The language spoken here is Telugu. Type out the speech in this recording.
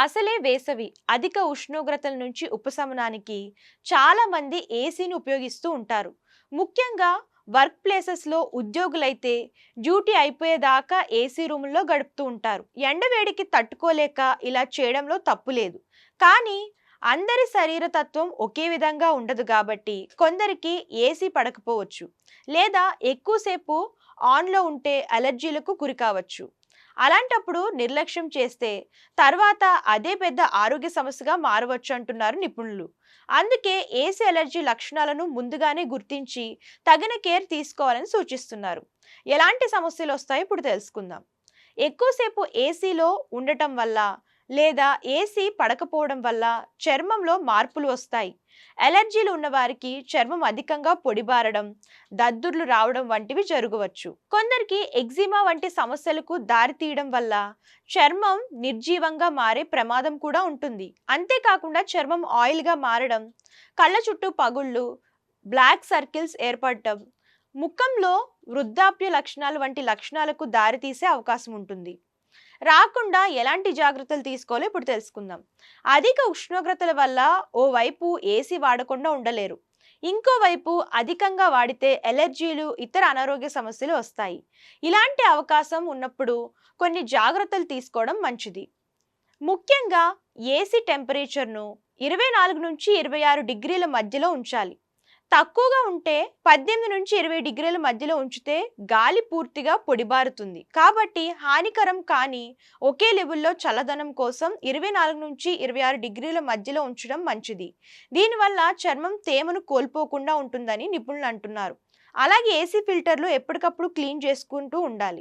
అసలే వేసవి అధిక ఉష్ణోగ్రతల నుంచి ఉపశమనానికి చాలా మంది ఏసీని ఉపయోగిస్తూ ఉంటారు. ముఖ్యంగా వర్క్ ప్లేసెస్లో ఉద్యోగులైతే డ్యూటీ అయిపోయేదాకా ఏసీ రూముల్లో గడుపుతూ ఉంటారు. ఎండవేడికి తట్టుకోలేక ఇలా చేయడంలో తప్పు లేదు. కానీ అందరి శరీర తత్వం ఒకే విధంగా ఉండదు కాబట్టి కొందరికి ఏసీ పడకపోవచ్చు, లేదా ఎక్కువసేపు ఆన్లో ఉంటే అలర్జీలకు గురి కావచ్చు. అలాంటప్పుడు నిర్లక్ష్యం చేస్తే తర్వాత అదే పెద్ద ఆరోగ్య సమస్యగా మారవచ్చు అంటున్నారు నిపుణులు. అందుకే ఏసీ అలర్జీ లక్షణాలను ముందుగానే గుర్తించి తగిన కేర్ తీసుకోవాలని సూచిస్తున్నారు. ఎలాంటి సమస్యలు వస్తాయో ఇప్పుడు తెలుసుకుందాం. ఎక్కువసేపు ఏసీలో ఉండటం వల్ల లేదా ఏసీ పడకపోవడం వల్ల చర్మంలో మార్పులు వస్తాయి. అలర్జీలు ఉన్నవారికి చర్మం అధికంగా పొడిబారడం, దద్దుర్లు రావడం వంటివి జరగవచ్చు. కొందరికి ఎగ్జిమా వంటి సమస్యలకు దారితీయడం వల్ల చర్మం నిర్జీవంగా మారే ప్రమాదం కూడా ఉంటుంది. అంతేకాకుండా చర్మం ఆయిల్గా మారడం, కళ్ళ చుట్టూ పగుళ్ళు, బ్లాక్ సర్కిల్స్ ఏర్పడటం, ముఖంలో వృద్ధాప్య లక్షణాలు వంటి లక్షణాలకు దారితీసే అవకాశం ఉంటుంది. రాకుండా ఎలాంటి జాగ్రత్తలు తీసుకోవాలో ఇప్పుడు తెలుసుకుందాం. అధిక ఉష్ణోగ్రతల వల్ల ఓవైపు ఏసీ వాడకుండా ఉండలేరు, ఇంకోవైపు అధికంగా వాడితే ఎలర్జీలు, ఇతర అనారోగ్య సమస్యలు వస్తాయి. ఇలాంటి అవకాశం ఉన్నప్పుడు కొన్ని జాగ్రత్తలు తీసుకోవడం మంచిది. ముఖ్యంగా ఏసీ టెంపరేచర్ను 24 నుంచి 26 డిగ్రీల మధ్యలో ఉంచాలి. తక్కువగా ఉంటే 18 నుంచి 20 డిగ్రీల మధ్యలో ఉంచితే గాలి పూర్తిగా పొడిబారుతుంది. కాబట్టి హానికరం కానీ ఒకే లెవెల్లో చల్లదనం కోసం 24 నుంచి 26 డిగ్రీల మధ్యలో ఉంచడం మంచిది. దీనివల్ల చర్మం తేమను కోల్పోకుండా ఉంటుందని నిపుణులు అంటున్నారు. అలాగే ఏసీ ఫిల్టర్లు ఎప్పటికప్పుడు క్లీన్ చేసుకుంటూ ఉండాలి.